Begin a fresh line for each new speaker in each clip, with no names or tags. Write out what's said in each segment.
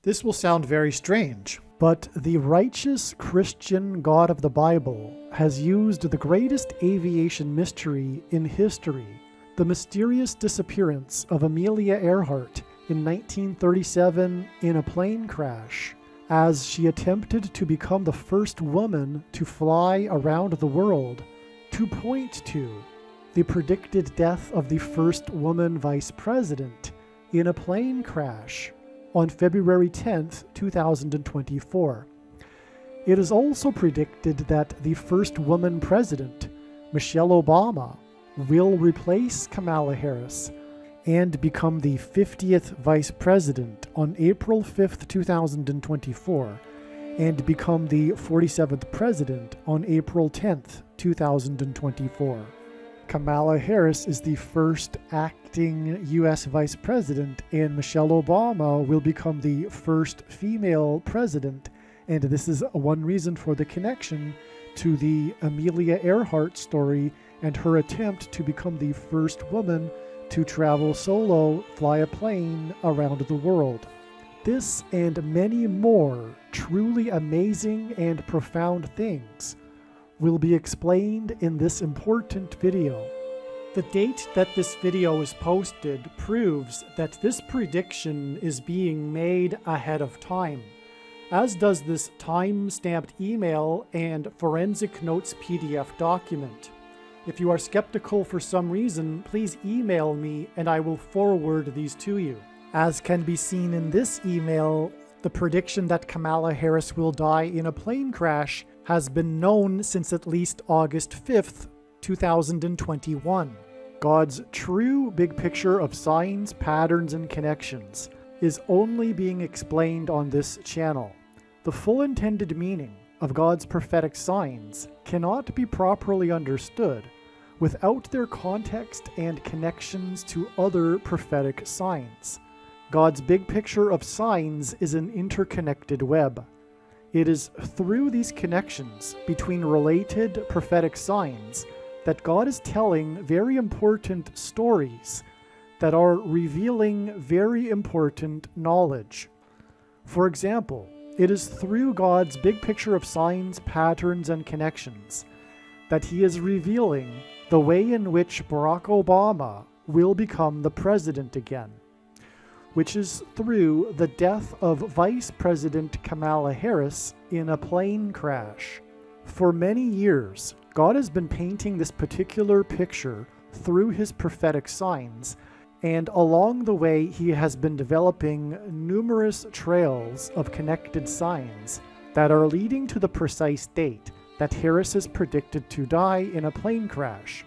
This will sound very strange, but the righteous Christian God of the Bible has used the greatest aviation mystery in history, the mysterious disappearance of Amelia Earhart in 1937 in a plane crash, as she attempted to become the first woman to fly around the world, to point to the predicted death of the first woman vice president in a plane crash on February 10th, 2024. It is also predicted that the first woman president, Michelle Obama, will replace Kamala Harris and become the 50th vice president on April 5th, 2024, and become the 47th president on April 10th, 2024. Kamala Harris is the first acting U.S. vice president, and Michelle Obama will become the first female president. And this is one reason for the connection to the Amelia Earhart story and her attempt to become the first woman to travel solo, fly a plane around the world. This and many more truly amazing and profound things will be explained in this important video. The date that this video is posted proves that this prediction is being made ahead of time, as does this time-stamped email and forensic notes PDF document. If you are skeptical for some reason, please email me and I will forward these to you. As can be seen in this email, the prediction that Kamala Harris will die in a plane crash has been known since at least August 5th, 2021. God's true big picture of signs, patterns, and connections is only being explained on this channel. The full intended meaning of God's prophetic signs cannot be properly understood without their context and connections to other prophetic signs. God's big picture of signs is an interconnected web. It is through these connections between related prophetic signs that God is telling very important stories that are revealing very important knowledge. For example, it is through God's big picture of signs, patterns, and connections that He is revealing the way in which Barack Obama will become the president again, which is through the death of Vice President Kamala Harris in a plane crash. For many years, God has been painting this particular picture through His prophetic signs, and along the way He has been developing numerous trails of connected signs that are leading to the precise date that Harris is predicted to die in a plane crash.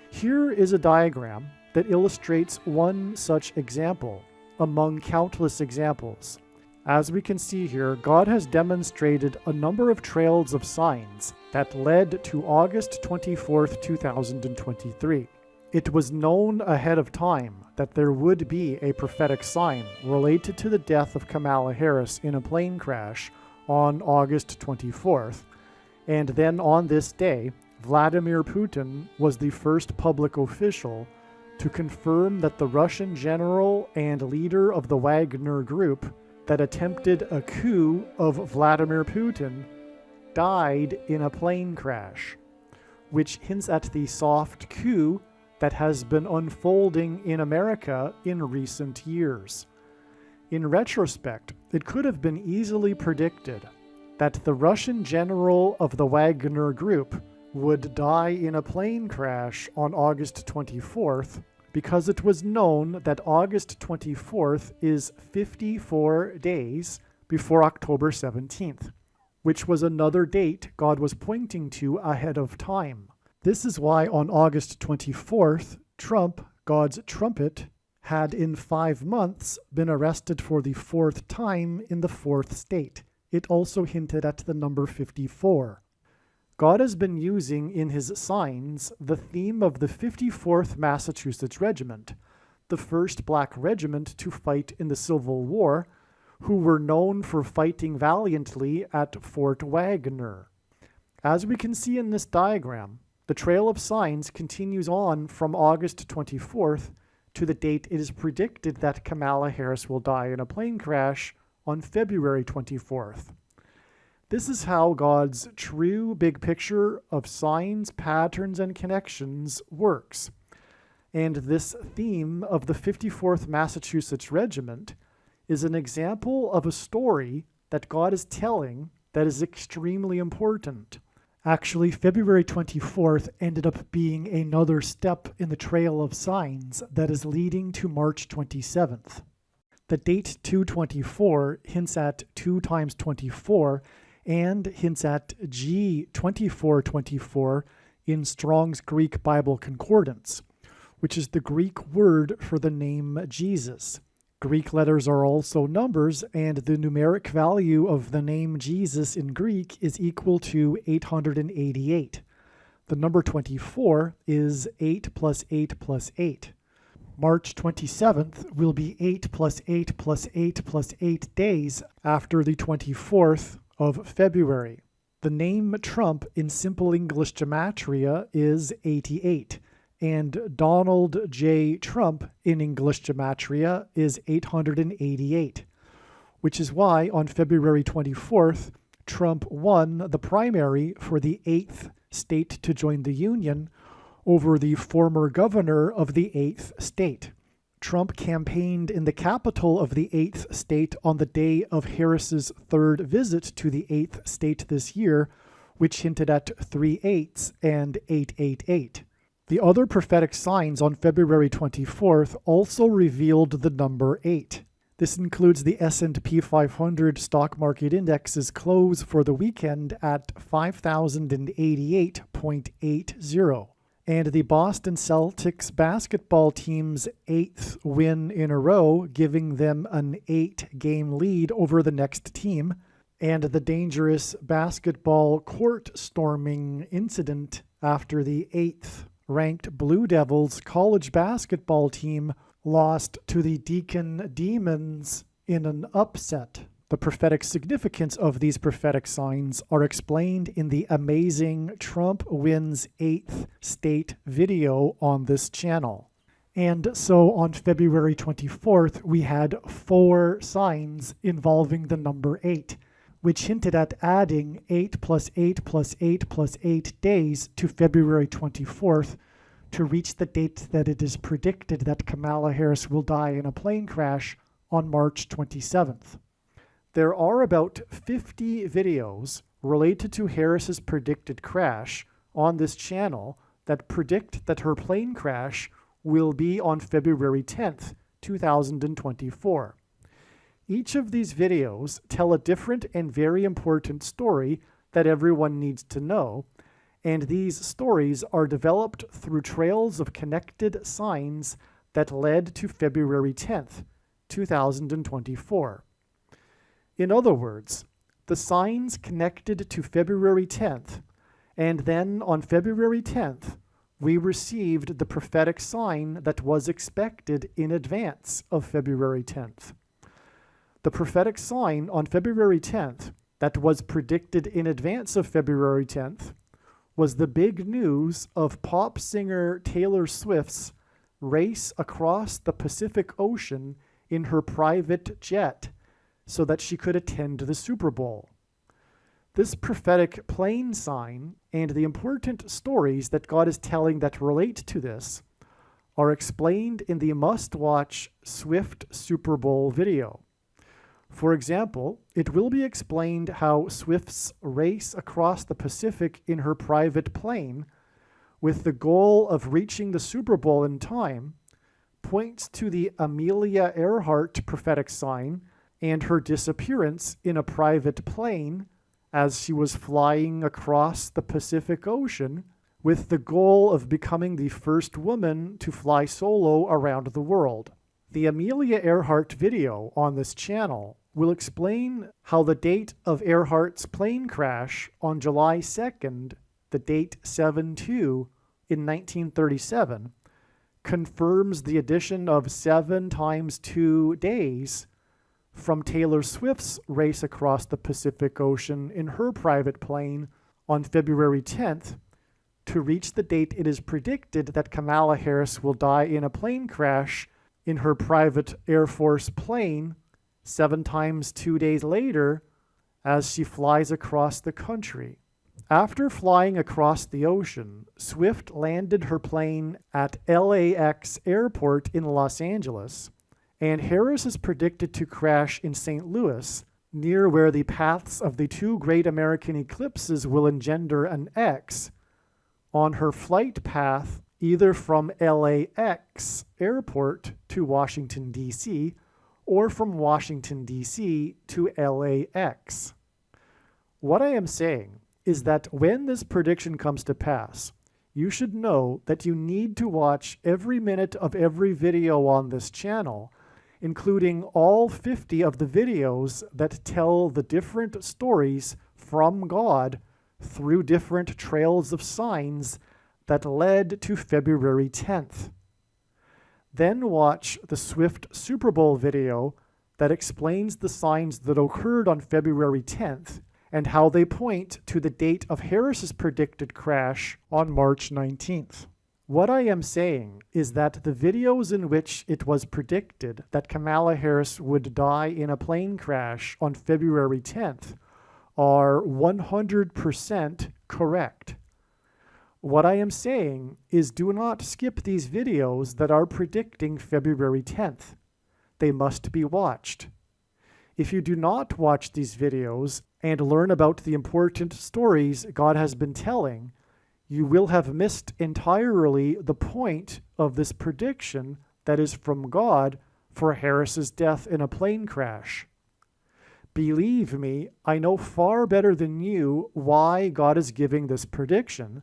Here is a diagram that illustrates one such example among countless examples. As we can see here, God has demonstrated a number of trails of signs that led to August 24th, 2023. It was known ahead of time that there would be a prophetic sign related to the death of Kamala Harris in a plane crash on August 24th, and then on this day, Vladimir Putin was the first public official to confirm that the Russian general and leader of the Wagner Group that attempted a coup of Vladimir Putin died in a plane crash, which hints at the soft coup that has been unfolding in America in recent years. In retrospect, it could have been easily predicted that the Russian general of the Wagner Group would die in a plane crash on August 24th, because it was known that August 24th is 54 days before October 17th, which was another date God was pointing to ahead of time. This is why on August 24th, Trump, God's trumpet, had in 5 months been arrested for the 4th time in the 4th state. It also hinted at the number 54. God has been using in His signs the theme of the 54th Massachusetts Regiment, the first black regiment to fight in the Civil War, who were known for fighting valiantly at Fort Wagner. As we can see in this diagram, the trail of signs continues on from August 24th to the date it is predicted that Kamala Harris will die in a plane crash on February 24th. This is how God's true big picture of signs, patterns, and connections works. And this theme of the 54th Massachusetts Regiment is an example of a story that God is telling that is extremely important. Actually, February 24th ended up being another step in the trail of signs that is leading to March 27th. The date 224 hints at 2 times 24 and hints at G 2424 in Strong's Greek Bible Concordance, which is the Greek word for the name Jesus. Greek letters are also numbers, and the numeric value of the name Jesus in Greek is equal to 888. The number 24 is 8 plus 8 plus 8. March 27th will be 8 plus 8 plus 8 plus 8 days after the 24th of February. The name Trump in Simple English Gematria is 88. And Donald J. Trump in English Gematria is 888, which is why on February 24th, Trump won the primary for the 8th state to join the Union over the former governor of the 8th state. Trump campaigned in the capital of the 8th state on the day of Harris's third visit to the 8th state this year, which hinted at 3 8s and 888. The other prophetic signs on February 24th also revealed the number 8. This includes the S&P 500 stock market index's close for the weekend at 5,088.80, and the Boston Celtics basketball team's 8th win in a row, giving them an 8-game lead over the next team, and the dangerous basketball court storming incident after the 8th ranked Blue Devils college basketball team lost to the Deacon Demons in an upset. The prophetic significance of these prophetic signs are explained in the amazing Trump Wins 8th State video on this channel. And so on February 24th, we had 4 signs involving the number 8, which hinted at adding 8 plus 8 plus 8 plus 8 days to February 24th to reach the date that it is predicted that Kamala Harris will die in a plane crash on March 27th. There are about 50 videos related to Harris's predicted crash on this channel that predict that her plane crash will be on February 10th, 2024. Each of these videos tell a different and very important story that everyone needs to know, and these stories are developed through trails of connected signs that led to February 10th, 2024. In other words, the signs connected to February 10th, and then on February 10th, we received the prophetic sign that was expected in advance of February 10th. The prophetic sign on February 10th that was predicted in advance of February 10th was the big news of pop singer Taylor Swift's race across the Pacific Ocean in her private jet so that she could attend the Super Bowl. This prophetic plane sign and the important stories that God is telling that relate to this are explained in the must-watch Swift Super Bowl video. For example, it will be explained how Swift's race across the Pacific in her private plane, with the goal of reaching the Super Bowl in time, points to the Amelia Earhart prophetic sign and her disappearance in a private plane as she was flying across the Pacific Ocean with the goal of becoming the first woman to fly solo around the world. The Amelia Earhart video on this channel will explain how the date of Earhart's plane crash on July 2nd, the date 7/2 in 1937, confirms the addition of 7 times 2 days from Taylor Swift's race across the Pacific Ocean in her private plane on February 10th to reach the date it is predicted that Kamala Harris will die in a plane crash in her private Air Force plane 7 times 2 days later as she flies across the country. After flying across the ocean, Swift landed her plane at LAX Airport in Los Angeles, and Harris is predicted to crash in St. Louis, near where the paths of the 2 great American eclipses will engender an X on her flight path either from LAX Airport to Washington, D.C., or from Washington, D.C. to LAX. What I am saying is that when this prediction comes to pass, you should know that you need to watch every minute of every video on this channel, including all 50 of the videos that tell the different stories from God through different trails of signs that led to February 10th. Then watch the Swift Super Bowl video that explains the signs that occurred on February 10th and how they point to the date of Harris's predicted crash on March 19th. What I am saying is that the videos in which it was predicted that Kamala Harris would die in a plane crash on February 10th are 100% correct. What I am saying is do not skip these videos that are predicting February 10th. They must be watched. If you do not watch these videos and learn about the important stories God has been telling, you will have missed entirely the point of this prediction that is from God for Harris's death in a plane crash. Believe me, I know far better than you why God is giving this prediction,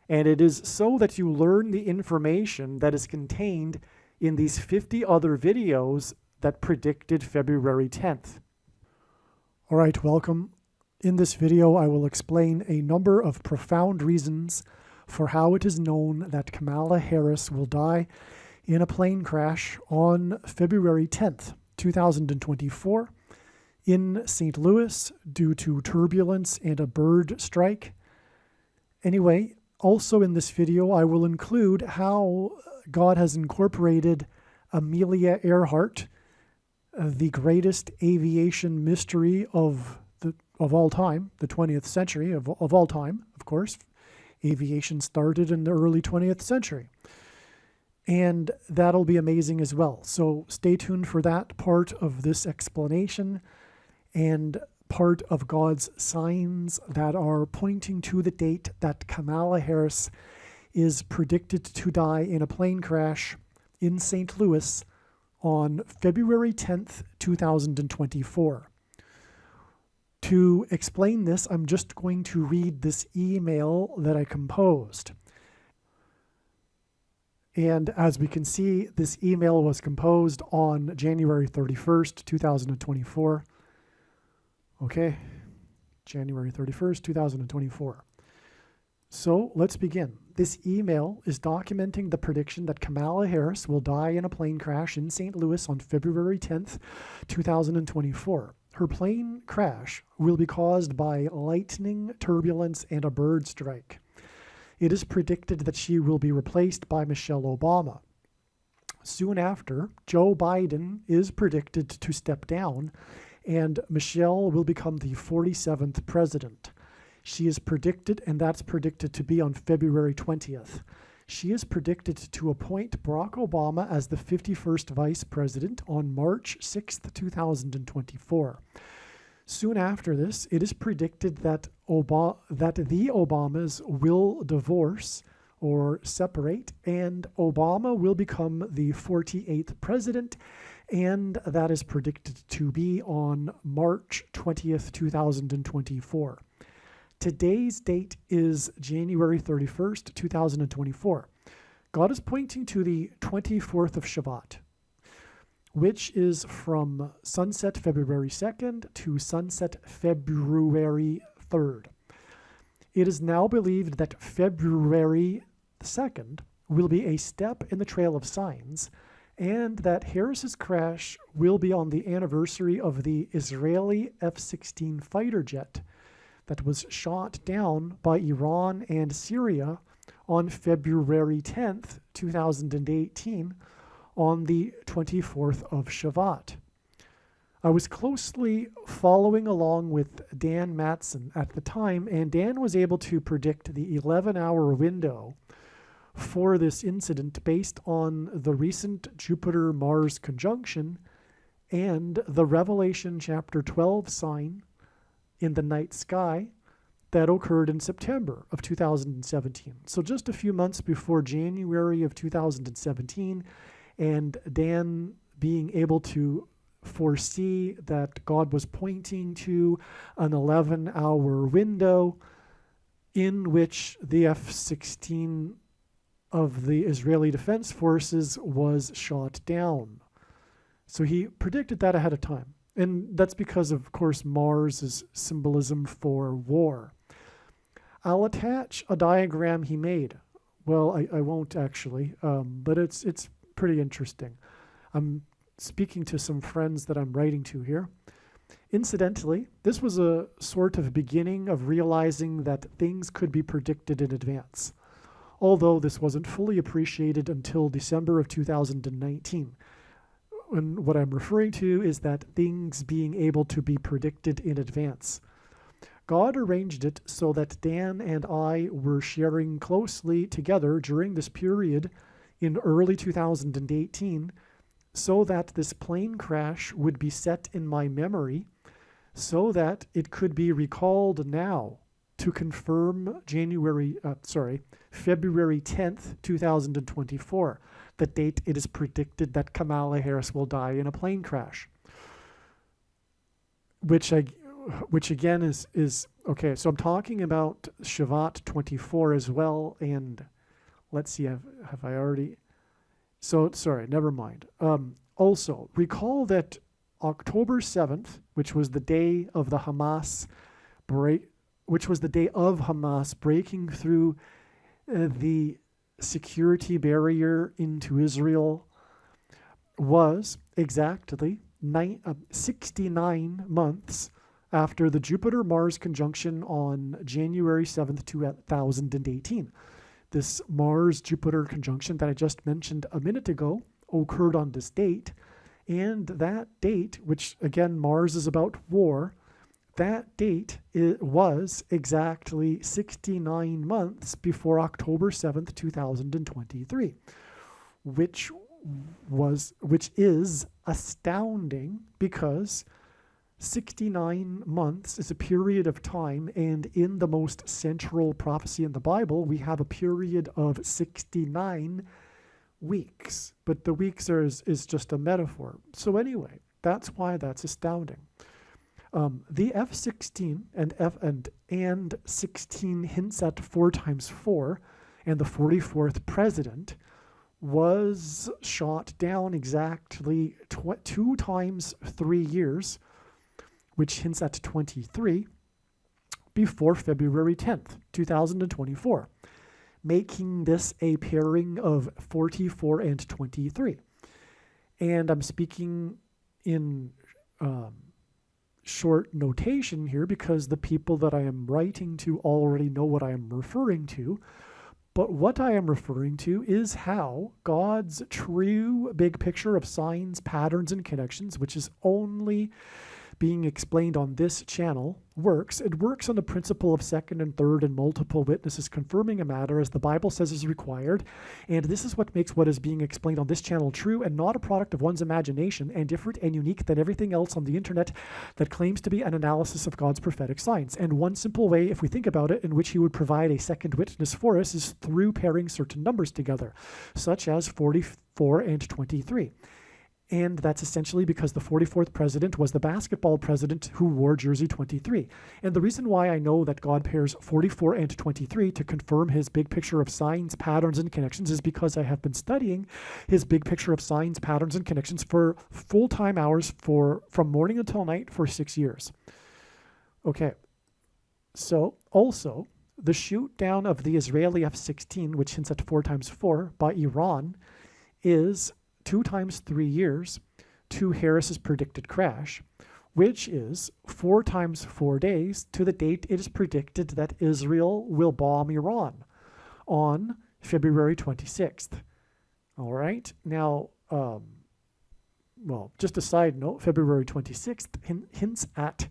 and it is so that you learn the information that is contained in these 50 other videos that predicted February 10th. All right, welcome. In this video, I will explain a number of profound reasons for how it is known that Kamala Harris will die in a plane crash on February 10th, 2024, in St. Louis due to turbulence and a bird strike. Anyway, also in this video, I will include how God has incorporated Amelia Earhart, the greatest aviation mystery of all time, the 20th century, of all time, of course. Aviation started in the early 20th century. And that'll be amazing as well. So stay tuned for that part of this explanation and part of God's signs that are pointing to the date that Kamala Harris is predicted to die in a plane crash in St. Louis on February 10th, 2024. To explain this, I'm just going to read this email that I composed. And as we can see, this email was composed on January 31st, 2024. Okay, January 31st, 2024. So let's begin. This email is documenting the prediction that Kamala Harris will die in a plane crash in St. Louis on February 10th, 2024. Her plane crash will be caused by lightning, turbulence, and a bird strike. It is predicted that she will be replaced by Michelle Obama. Soon after, Joe Biden is predicted to step down, and Michelle will become the 47th president. She is predicted, and that's predicted to be on February 20th. She is predicted to appoint Barack Obama as the 51st vice president on March 6th, 2024. Soon after this, it is predicted that the Obamas will divorce or separate, and Obama will become the 48th president, and that is predicted to be on March 20th, 2024. Today's date is January 31st, 2024. God is pointing to the 24th of Shavat, which is from sunset February 2nd to sunset February 3rd. It is now believed that February 2nd will be a step in the trail of signs, and that Harris's crash will be on the anniversary of the Israeli F-16 fighter jet that was shot down by Iran and Syria on February 10th, 2018, on the 24th of Shavat. I was closely following along with Dan Matson at the time, and Dan was able to predict the 11-hour window for this incident based on the recent Jupiter-Mars conjunction and the Revelation chapter 12 sign in the night sky that occurred in September of 2017. So just a few months before January of 2017, and Dan being able to foresee that God was pointing to an 11-hour window in which the F-16 of the Israeli Defense Forces was shot down. So he predicted that ahead of time. And that's because, of course, Mars is symbolism for war. I'll attach a diagram he made. Well, I won't actually, but it's pretty interesting. I'm speaking to some friends that I'm writing to here. Incidentally, this was a sort of beginning of realizing that things could be predicted in advance, although this wasn't fully appreciated until December of 2019. And what I'm referring to is that things being able to be predicted in advance. God arranged it so that Dan and I were sharing closely together during this period in early 2018, so that this plane crash would be set in my memory, so that it could be recalled now to confirm February 10th, 2024, the date it is predicted that Kamala Harris will die in a plane crash. Which again is okay. So I'm talking about Shavat 24 as well, and let's see, have I already? So sorry, never mind. Also, recall that October 7th, which was the day of the Hamas breaking through the security barrier into Israel, was exactly 69 months after the Jupiter-Mars conjunction on January 7th, 2018. This Mars-Jupiter conjunction that I just mentioned a minute ago occurred on this date, and that date, which again, Mars is about war, that date was exactly 69 months before October 7th, 2023, which is astounding because 69 months is a period of time, and in the most central prophecy in the Bible, we have a period of 69 weeks. But the weeks is just a metaphor. So anyway, that's why that's astounding. The F-16 and 16 hints at 4 times 4, and the 44th president was shot down exactly 2 times 3 years, which hints at 23, before February 10th, 2024, making this a pairing of 44 and 23. And I'm speaking in short notation here because the people that I am writing to already know what I am referring to. But what I am referring to is how God's true big picture of signs, patterns, and connections, which is only being explained on this channel, works. It works on the principle of second and third and multiple witnesses confirming a matter as the Bible says is required. And this is what makes what is being explained on this channel true and not a product of one's imagination and different and unique than everything else on the internet that claims to be an analysis of God's prophetic signs. And one simple way, if we think about it, in which he would provide a second witness for us is through pairing certain numbers together, such as 44 and 23. And that's essentially because the 44th president was the basketball president who wore jersey 23. And the reason why I know that God pairs 44 and 23 to confirm his big picture of signs, patterns, and connections is because I have been studying his big picture of signs, patterns, and connections for full-time hours from morning until night for 6 years. Okay, so also the shoot down of the Israeli F-16, which hints at 4 times 4 by Iran, is 2 times 3 years to Harris's predicted crash, which is 4 times 4 days to the date it is predicted that Israel will bomb Iran on February 26th. All right. Now, well, just a side note, February 26th hints at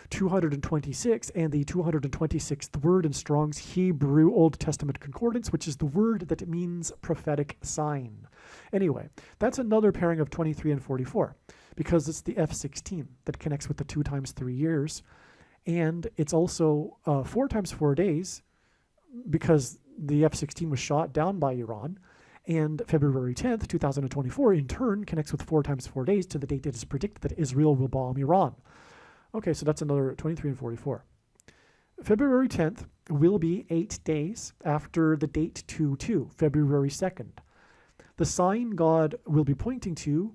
226 and the 226th word in Strong's Hebrew Old Testament Concordance, which is the word that means prophetic sign. Anyway, that's another pairing of 23 and 44, because it's the F-16 that connects with the 2 times 3 years, and it's also 4 times 4 days, because the F-16 was shot down by Iran, and February 10th, 2024, in turn, connects with 4 times 4 days to the date it is predicted that Israel will bomb Iran. Okay, so that's another 23 and 44. February 10th will be 8 days after the date 2-2, February 2nd. The sign God will be pointing to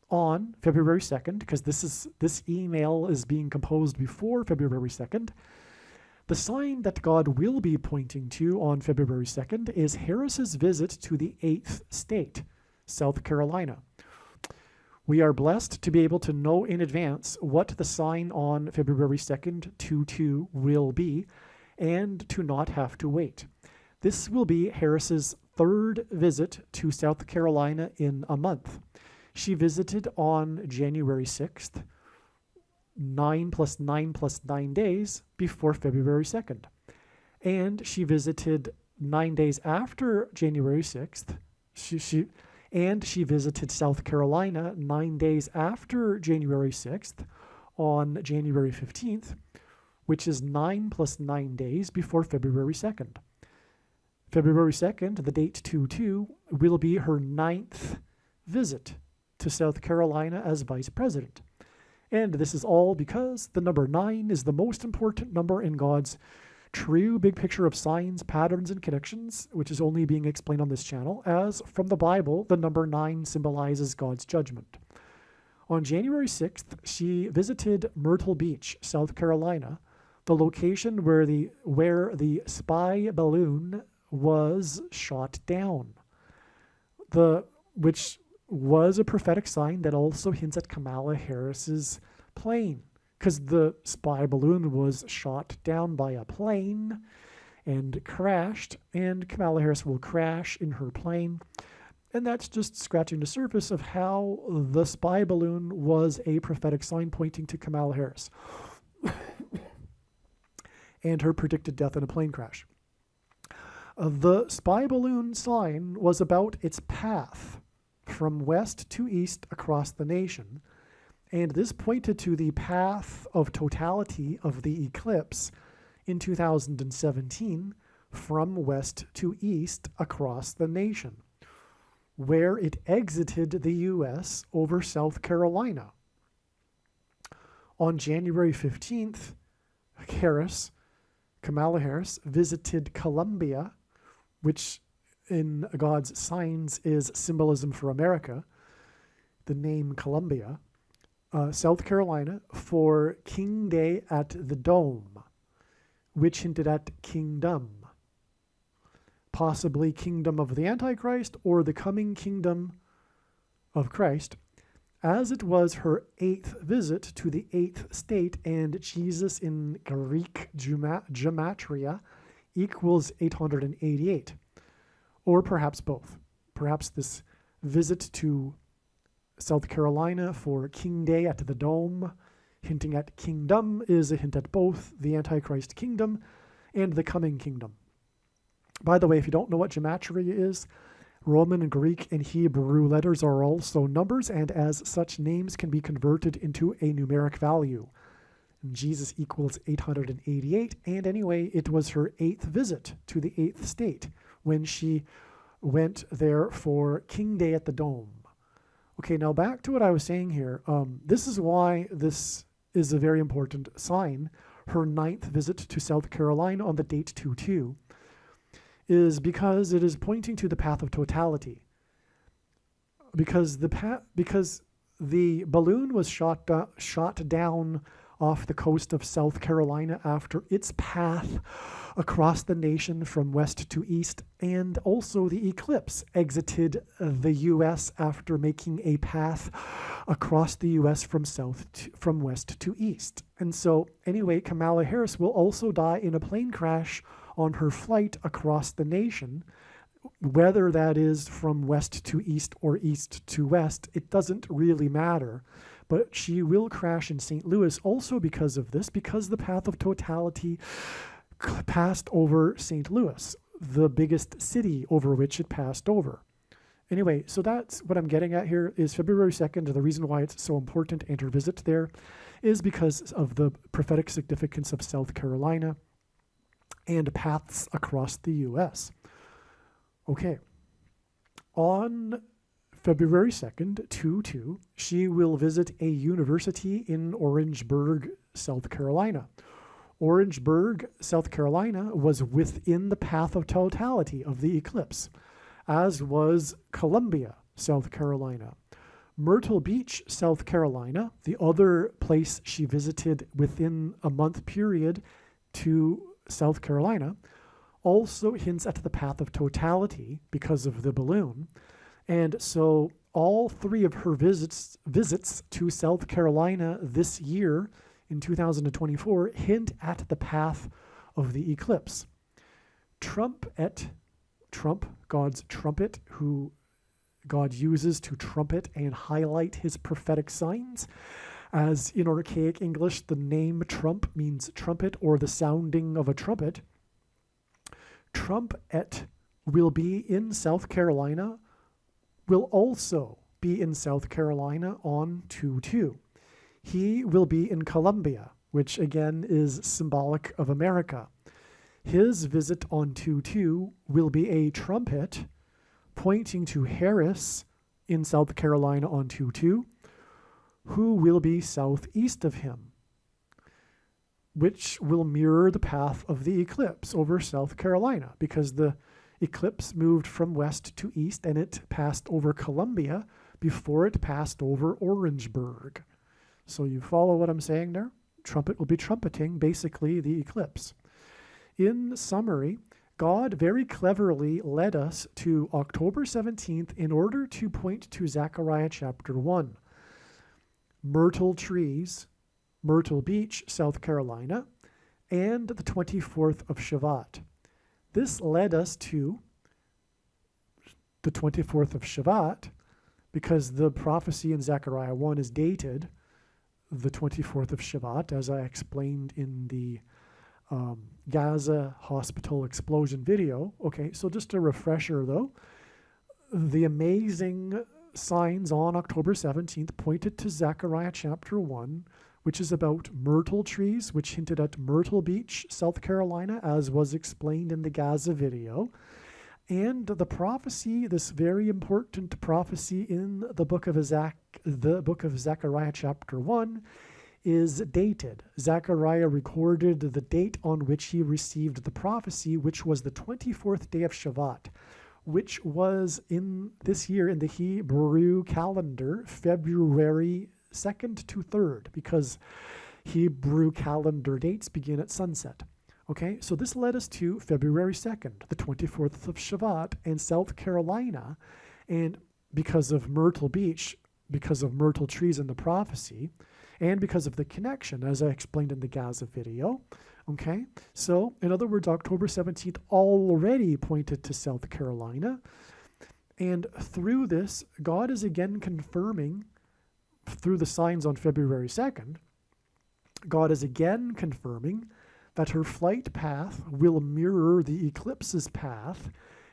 on February 2nd, because this email is being composed before February 2nd, the sign that God will be pointing to on February 2nd is Harris's visit to the 8th state, South Carolina. We are blessed to be able to know in advance what the sign on February 2nd, 2-2, will be, and to not have to wait. This will be Harris's 3rd visit to South Carolina in a month. She visited on January 6th, 9 + 9 + 9 days before February 2nd. And she visited 9 days after January 6th. She visited South Carolina 9 days after January 6th on January 15th, which is 9 + 9 days before February 2nd. February 2nd, the date 2-2, will be her 9th visit to South Carolina as vice president. And this is all because the number 9 is the most important number in God's true big picture of signs, patterns, and connections, which is only being explained on this channel, as from the Bible, the number 9 symbolizes God's judgment. On January 6th, she visited Myrtle Beach, South Carolina, the location where the spy balloon was shot down, which was a prophetic sign that also hints at Kamala Harris's plane, because the spy balloon was shot down by a plane and crashed, and Kamala Harris will crash in her plane. And that's just scratching the surface of how the spy balloon was a prophetic sign pointing to Kamala Harris and her predicted death in a plane crash. The spy balloon sign was about its path from west to east across the nation, and this pointed to the path of totality of the eclipse in 2017 from west to east across the nation, where it exited the U.S. over South Carolina. On January 15th, Kamala Harris visited Columbia, which in God's signs is symbolism for America, the name Columbia, South Carolina, for King Day at the Dome, which hinted at kingdom, possibly kingdom of the Antichrist or the coming kingdom of Christ, as it was her 8th visit to the 8th state, and Jesus in Greek gematria equals 888. Or perhaps both. Perhaps this visit to South Carolina for King Day at the Dome, hinting at kingdom, is a hint at both the Antichrist kingdom and the coming kingdom. By the way, if you don't know what gematria is, Roman, Greek, and Hebrew letters are also numbers, and as such, names can be converted into a numeric value. And Jesus equals 888, and anyway, it was her 8th visit to the 8th state when she went there for King Day at the Dome. Okay, now back to what I was saying here. This is why this is a very important sign. Her 9th visit to South Carolina on the date 2-2 is because it is pointing to the path of totality. Because the balloon was shot down off the coast of South Carolina after its path across the nation from west to east, and also the eclipse exited the U.S. after making a path across the U.S. from west to east. And so anyway, Kamala Harris will also die in a plane crash on her flight across the nation, whether that is from west to east or east to west, it doesn't really matter. But she will crash in St. Louis also because of this, because the path of totality passed over St. Louis, the biggest city over which it passed over. Anyway, so that's what I'm getting at here is February 2nd. The reason why it's so important to enter visit there is because of the prophetic significance of South Carolina and paths across the U.S. Okay. On February 2nd, 2/2, she will visit a university in Orangeburg, South Carolina. Orangeburg, South Carolina was within the path of totality of the eclipse, as was Columbia, South Carolina. Myrtle Beach, South Carolina, the other place she visited within a month period to South Carolina, also hints at the path of totality because of the balloon. And so all three of her visits to South Carolina this year in 2024 hint at the path of the eclipse. Trump, God's trumpet, who God uses to trumpet and highlight his prophetic signs. As in archaic English, the name Trump means trumpet or the sounding of a trumpet. Trumpet will be in South Carolina, will also be in South Carolina on 2/2. He will be in Columbia, which again is symbolic of America. His visit on 2/2 will be a trumpet pointing to Harris in South Carolina on 2/2, who will be southeast of him, which will mirror the path of the eclipse over South Carolina, because the eclipse moved from west to east and it passed over Columbia before it passed over Orangeburg. So you follow what I'm saying there? Trumpet will be trumpeting basically the eclipse. In summary, God very cleverly led us to October 17th in order to point to Zechariah chapter 1. Myrtle trees, Myrtle Beach, South Carolina, and the 24th of Shavat. This led us to the 24th of Shavat because the prophecy in Zechariah 1 is dated the 24th of Shavat, as I explained in the Gaza hospital explosion video. Okay, so just a refresher though, the amazing signs on October 17th pointed to Zechariah chapter 1, which is about myrtle trees, which hinted at Myrtle Beach, South Carolina, as was explained in the Gaza video. And the prophecy, this very important prophecy in the book of Zechariah chapter 1, is dated. Zechariah recorded the date on which he received the prophecy, which was the 24th day of Shavat, which was in this year in the Hebrew calendar, February 2nd to 3rd, because Hebrew calendar dates begin at sunset. Okay, so this led us to February 2nd, the 24th of Shavat, and South Carolina, and because of Myrtle Beach, because of myrtle trees in the prophecy, and because of the connection, as I explained in the Gaza video. Okay, so in other words, October 17th already pointed to South Carolina, and through this, God is again confirming, through the signs on February 2nd, God is again confirming that her flight path will mirror the eclipse's path,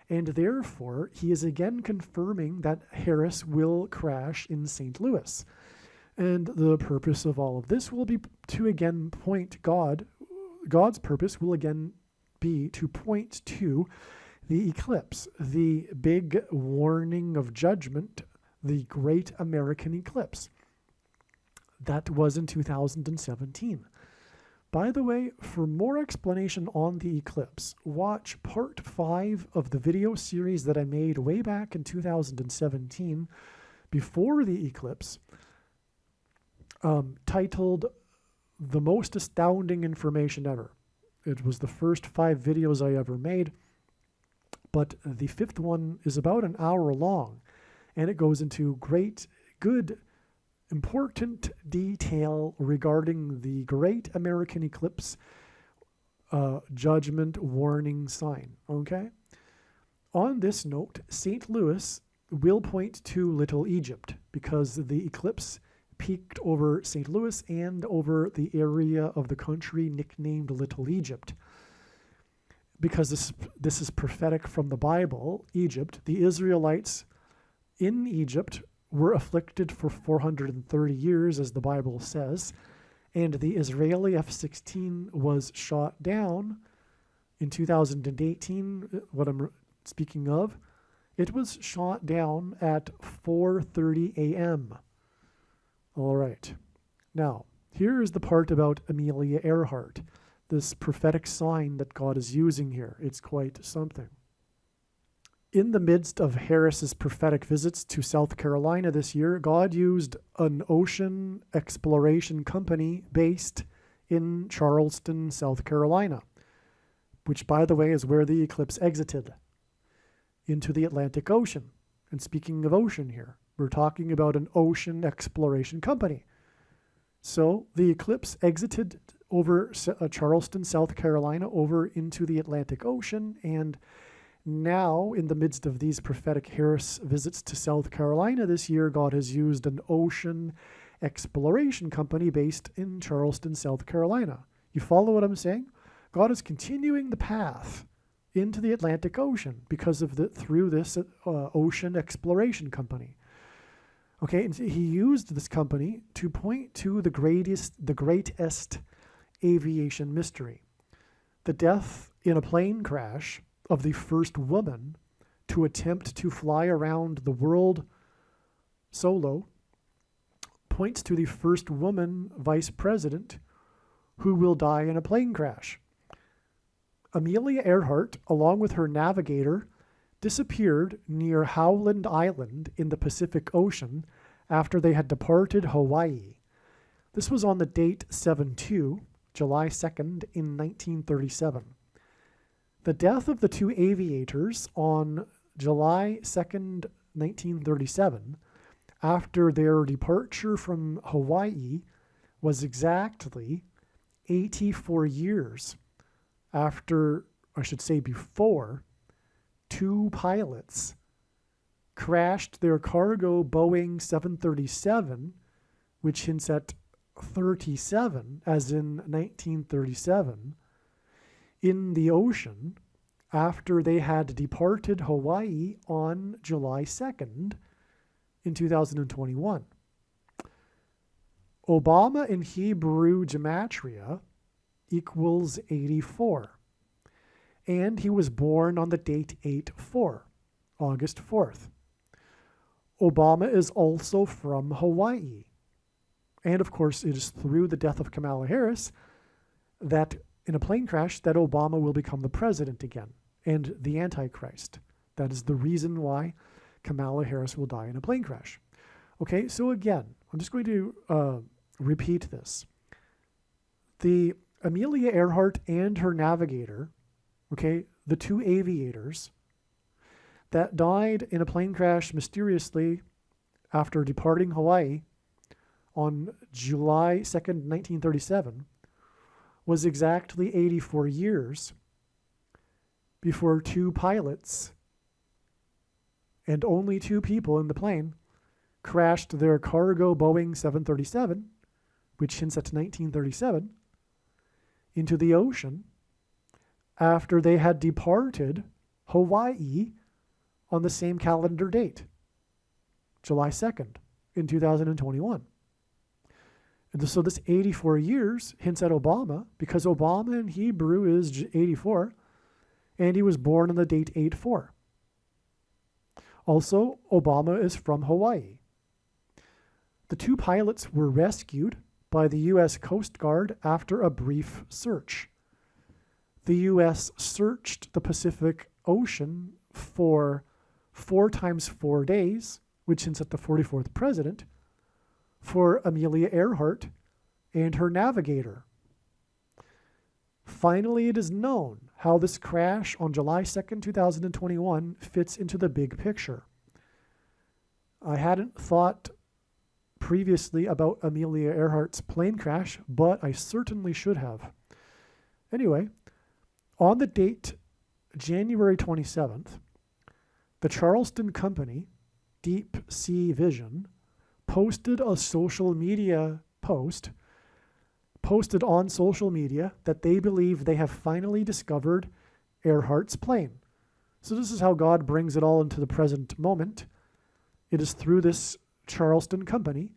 and therefore he is again confirming that Harris will crash in St. Louis. And the purpose of all of this will be to again point God's purpose will again be to point to the eclipse, the big warning of judgment, the great American eclipse. That was in 2017. By the way, for more explanation on the eclipse, watch part 5 of the video series that I made way back in 2017 before the eclipse, titled The Most Astounding Information Ever. It was the first 5 videos I ever made, but the 5th one is about an hour long, and it goes into good, important detail regarding the great American eclipse judgment warning sign. Okay? On this note, St. Louis will point to Little Egypt because the eclipse peaked over St. Louis and over the area of the country nicknamed Little Egypt. Because this is prophetic from the Bible, Egypt, the Israelites in Egypt were afflicted for 430 years, as the Bible says, and the Israeli F-16 was shot down in 2018, what I'm speaking of. It was shot down at 4:30 a.m. All right. Now, here is the part about Amelia Earhart, this prophetic sign that God is using here. It's quite something. In the midst of Harris's prophetic visits to South Carolina this year, God used an ocean exploration company based in Charleston, South Carolina, which, by the way, is where the eclipse exited into the Atlantic Ocean. And speaking of ocean here, we're talking about an ocean exploration company. So the eclipse exited over Charleston, South Carolina, over into the Atlantic Ocean, and now, in the midst of these prophetic Harris visits to South Carolina this year, God has used an ocean exploration company based in Charleston, South Carolina. You follow what I'm saying? God is continuing the path into the Atlantic Ocean through this ocean exploration company. Okay, and he used this company to point to the greatest aviation mystery, the death in a plane crash of the first woman to attempt to fly around the world solo, points to the first woman vice president who will die in a plane crash. Amelia Earhart, along with her navigator, disappeared near Howland Island in the Pacific Ocean after they had departed Hawaii. This was on the date 7/2, July 2nd, in 1937. The death of the two aviators on July 2nd, 1937, after their departure from Hawaii, was exactly 84 years before two pilots crashed their cargo Boeing 737, which hints at 37, as in 1937, in the ocean after they had departed Hawaii on July 2nd in 2021. Obama in Hebrew gematria equals 84, and he was born on the date 8/4, August 4th. Obama is also from Hawaii, and of course it is through the death of Kamala Harris that in a plane crash that Obama will become the president again and the Antichrist. That is the reason why Kamala Harris will die in a plane crash. Okay, so again, I'm just going to repeat this. The Amelia Earhart and her navigator, okay, the two aviators that died in a plane crash mysteriously after departing Hawaii on July 2nd, 1937, was exactly 84 years before two pilots and only two people in the plane crashed their cargo Boeing 737, which hints at 1937, into the ocean after they had departed Hawaii on the same calendar date, July 2nd in 2021. And so this 84 years hints at Obama, because Obama in Hebrew is 84, and he was born on the date 8/4. Also, Obama is from Hawaii. The two pilots were rescued by the U.S. Coast Guard after a brief search. The U.S. searched the Pacific Ocean for 4 times 4 days, which hints at the 44th president, for Amelia Earhart and her navigator. Finally, it is known how this crash on July 2nd, 2021 fits into the big picture. I hadn't thought previously about Amelia Earhart's plane crash, but I certainly should have. Anyway, on the date January 27th, The Charleston Company, Deep Sea Vision, posted on social media that they believe they have finally discovered Earhart's plane. So this is how God brings it all into the present moment. It is through this Charleston Company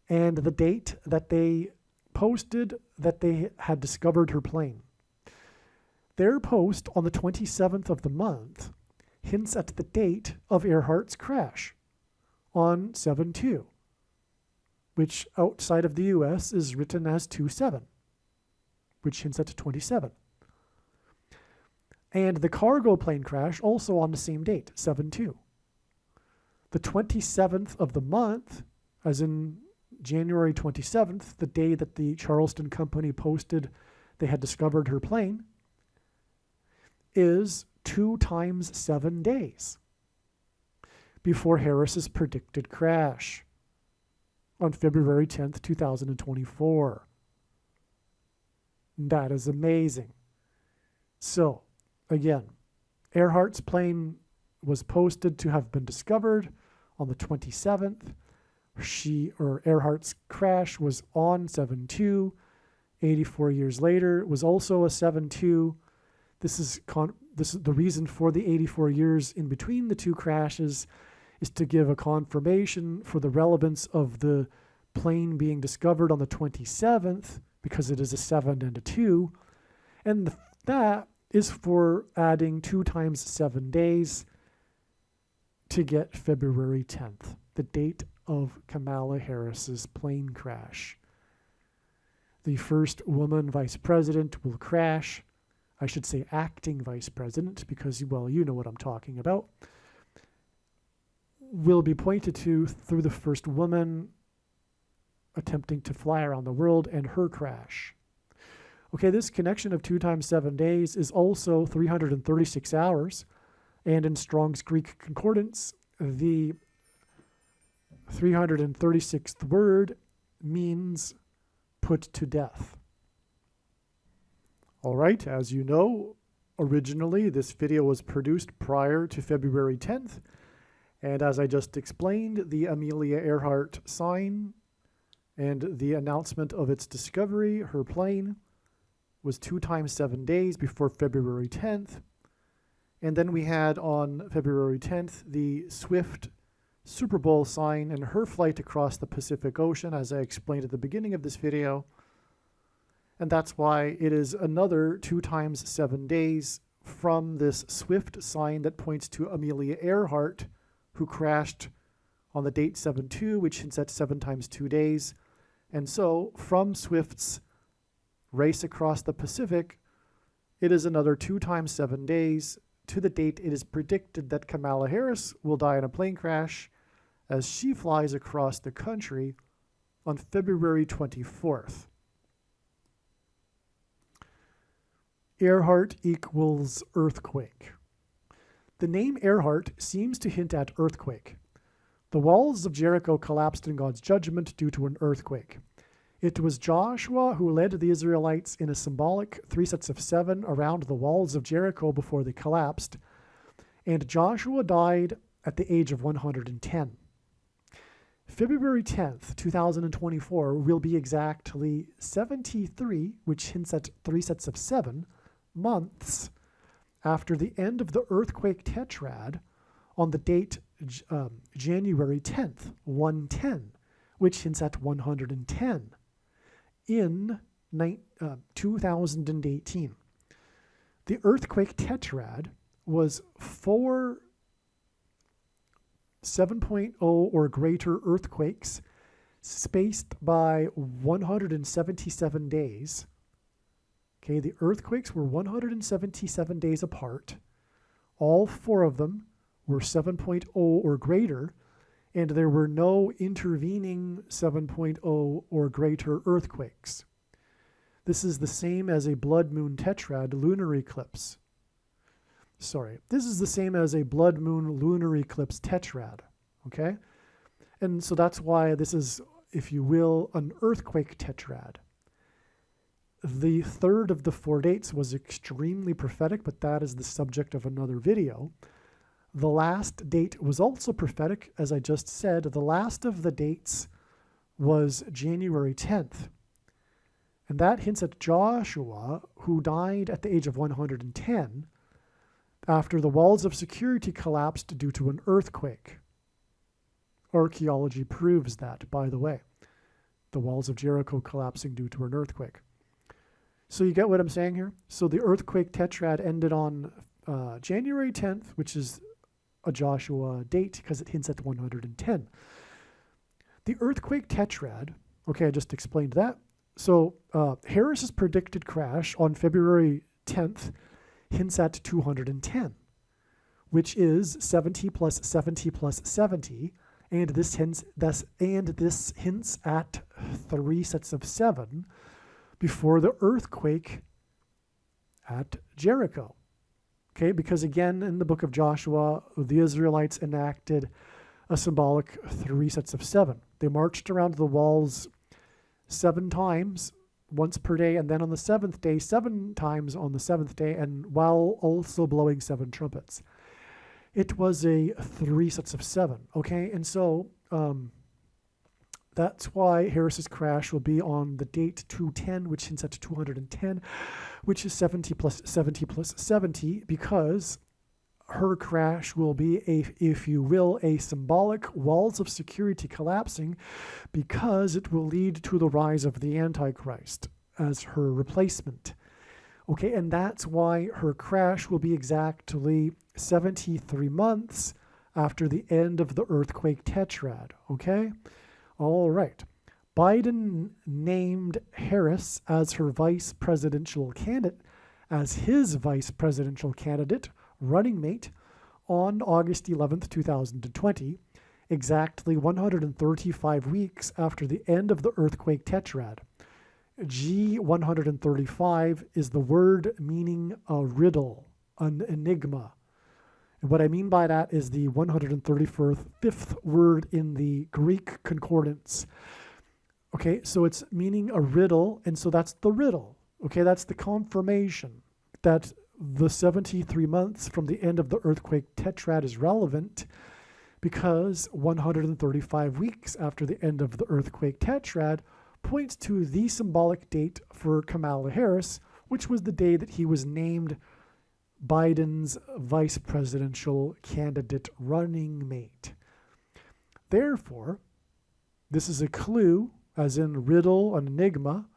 and the date that they posted that they had discovered her plane. Their post on the 27th of the month hints at the date of Earhart's crash on 7/2, which outside of the US is written as 2/7, which hints at 27. And the cargo plane crash also on the same date, 7/2. The 27th of the month, as in January 27th, the day that the Charleston Company posted they had discovered her plane, is 2 times 7 days before Harris's predicted crash on February 10th, 2024. That is amazing. So, again, Earhart's plane was posted to have been discovered on the 27th. Earhart's crash was on 7/2. 84 years later, it was also a 7/2. This is the reason for the 84 years in between the two crashes is to give a confirmation for the relevance of the plane being discovered on the 27th, because it is a 7 and a 2. And that is for adding 2 times 7 days to get February 10th, the date of Kamala Harris's plane crash. The first woman vice president will crash. I should say acting vice president, because, well, you know what I'm talking about. Will be pointed to through the first woman attempting to fly around the world and her crash. Okay, this connection of 2 times 7 days is also 336 hours. And in Strong's Greek Concordance, the 336th word means put to death. All right, as you know, originally this video was produced prior to February 10th. And as I just explained, the Amelia Earhart sign and the announcement of its discovery, her plane, was 2 times 7 days before February 10th. And then we had on February 10th the Swift Super Bowl sign and her flight across the Pacific Ocean, as I explained at the beginning of this video. And that's why it is another 2 times 7 days from this Swift sign that points to Amelia Earhart, who crashed on the date 7/2, which hints at 7 times 2 days. And so from Swift's race across the Pacific, it is another 2 times 7 days to the date it is predicted that Kamala Harris will die in a plane crash as she flies across the country on February 24th. Earhart equals earthquake. The name Earhart seems to hint at earthquake. The walls of Jericho collapsed in God's judgment due to an earthquake. It was Joshua who led the Israelites in a symbolic 3 sets of 7 around the walls of Jericho before they collapsed, and Joshua died at the age of 110. February 10th, 2024 will be exactly 73, which hints at 3 sets of 7, months after the end of the earthquake tetrad on the date January 10th, 110, which hints at 110 in 2018. The earthquake tetrad was 4 7.0 or greater earthquakes spaced by 177 days. Okay, the earthquakes were 177 days apart. All 4 of them were 7.0 or greater, and there were no intervening 7.0 or greater earthquakes. This is the same as a blood moon tetrad lunar eclipse. This is the same as a blood moon lunar eclipse tetrad, okay? And so that's why this is, if you will, an earthquake tetrad. The third of the 4 dates was extremely prophetic, but that is the subject of another video. The last date was also prophetic, as I just said. The last of the dates was January 10th. And that hints at Joshua, who died at the age of 110 after the walls of security collapsed due to an earthquake. Archaeology proves that, by the way. The walls of Jericho collapsing due to an earthquake. So you get what I'm saying here? So the earthquake tetrad ended on January 10th, which is a Joshua date because it hints at 110. The earthquake tetrad, okay, I just explained that. So Harris's predicted crash on February 10th hints at 210, which is 70 plus 70 plus 70, and this hints at 3 sets of 7 before the earthquake at Jericho. Okay, because again, in the book of Joshua, the Israelites enacted a symbolic 3 sets of 7. They marched around the walls 7 times, once per day, and then on the 7th day, 7 times on the 7th day, and while also blowing 7 trumpets. It was a 3 sets of 7, okay? And so that's why Harris's crash will be on the date 210, which hints at 210, which is 70 plus 70 plus 70, because her crash will be, if you will, a symbolic walls of security collapsing, because it will lead to the rise of the Antichrist as her replacement. Okay, and that's why her crash will be exactly 73 months after the end of the earthquake tetrad. Okay? All right. Biden named Harris as her vice presidential candidate, as his vice presidential candidate, running mate, on August 11th, 2020, exactly 135 weeks after the end of the earthquake tetrad. G135 is the word meaning a riddle, an enigma. And what I mean by that is the 135th word in the Greek concordance. Okay, so it's meaning a riddle, and so that's the riddle. Okay, that's the confirmation that the 73 months from the end of the earthquake tetrad is relevant, because 135 weeks after the end of the earthquake tetrad points to the symbolic date for Kamala Harris, which was the day that he was named Biden's vice presidential candidate running mate. Therefore, this is a clue, as in riddle, an enigma,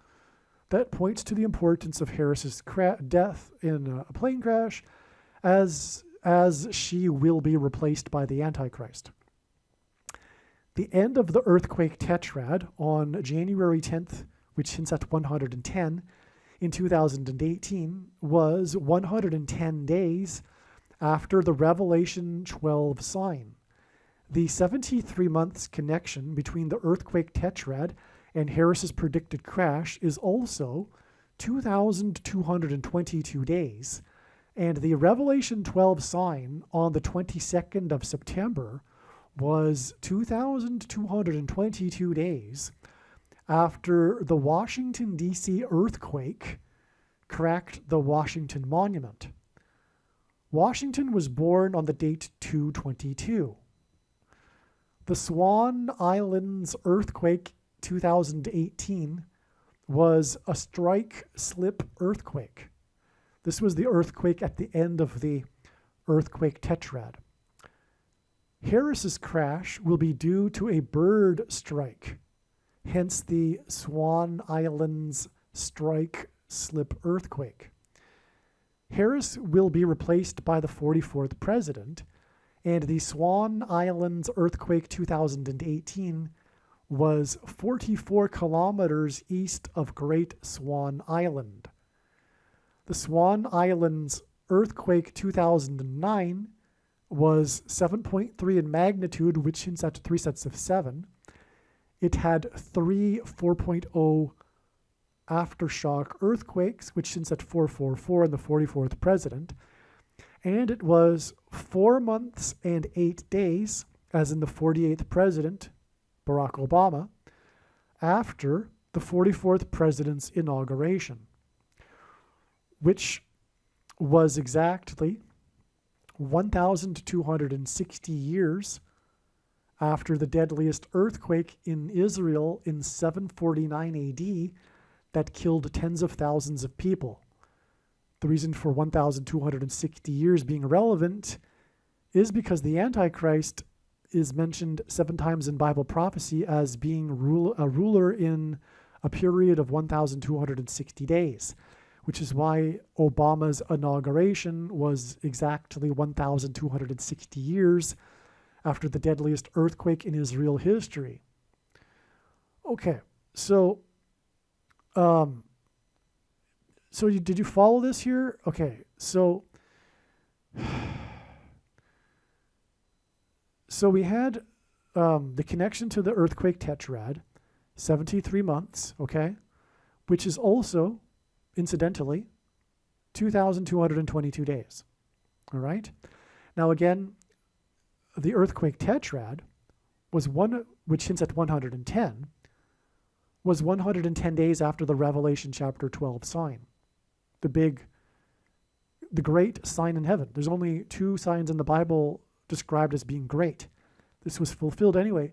that points to the importance of Harris's death in a plane crash, as she will be replaced by the Antichrist. The end of the earthquake tetrad on January 10th, which hints at 110, in 2018 was 110 days after the Revelation 12 sign. The 73 months connection between the earthquake tetrad and Harris's predicted crash is also 2,222 days, and the Revelation 12 sign on the 22nd of September was 2,222 days after the Washington, D.C. earthquake cracked the Washington Monument. Washington was born on the date 2/22. The Swan Islands earthquake 2018 was a strike-slip earthquake. This was the earthquake at the end of the earthquake tetrad. Harris's crash will be due to a bird strike, hence the Swan Islands strike-slip earthquake. Harris will be replaced by the 44th president, and the Swan Islands earthquake 2018 was 44 kilometers east of Great Swan Island. The Swan Islands earthquake 2009 was 7.3 in magnitude, which hints at 3 sets of 7. It had 3 4.0 aftershock earthquakes, which hints at 444 and the 44th president. And it was 4 months and 8 days, as in the 48th president, Barack Obama, after the 44th president's inauguration, which was exactly 1,260 years after the deadliest earthquake in Israel in 749 AD that killed tens of thousands of people. The reason for 1,260 years being relevant is because the Antichrist is mentioned 7 times in Bible prophecy as being a ruler in a period of 1,260 days, which is why Obama's inauguration was exactly 1,260 years after the deadliest earthquake in Israel history. Okay, so did you follow this here? Okay, so we had the connection to the earthquake tetrad, 73 months, okay, which is also, incidentally, 2,222 days, all right? Now again, the earthquake tetrad was which hints at 110, was 110 days after the Revelation chapter 12 sign, the great sign in heaven. There's only 2 signs in the Bible described as being great. This was fulfilled anyway.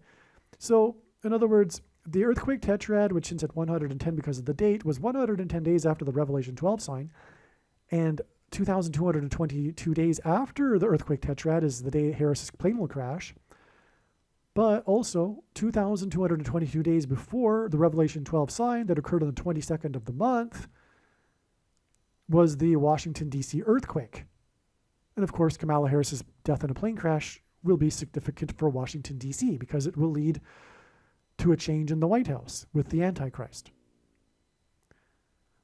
So, in other words, the earthquake tetrad, which hints at 110 because of the date, was 110 days after the Revelation 12 sign, and 2,222 days after the earthquake tetrad is the day Harris's plane will crash, but also 2,222 days before the Revelation 12 sign that occurred on the 22nd of the month was the Washington, D.C. earthquake. And of course, Kamala Harris's death in a plane crash will be significant for Washington, D.C. because it will lead to a change in the White House with the Antichrist.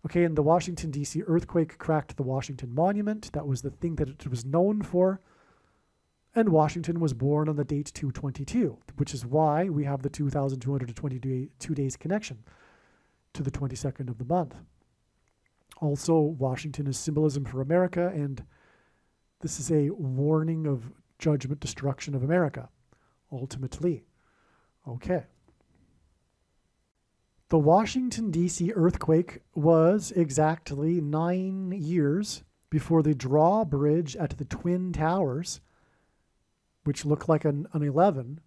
Okay, and the Washington, D.C. earthquake cracked the Washington Monument. That was the thing that it was known for. And Washington was born on the date 222, which is why we have the 2,222 days connection to the 22nd of the month. Also, Washington is symbolism for America, and this is a warning of judgment, destruction of America, ultimately. Okay. The Washington, D.C. earthquake was exactly 9 years before the drawbridge at the Twin Towers, which looked like an 11,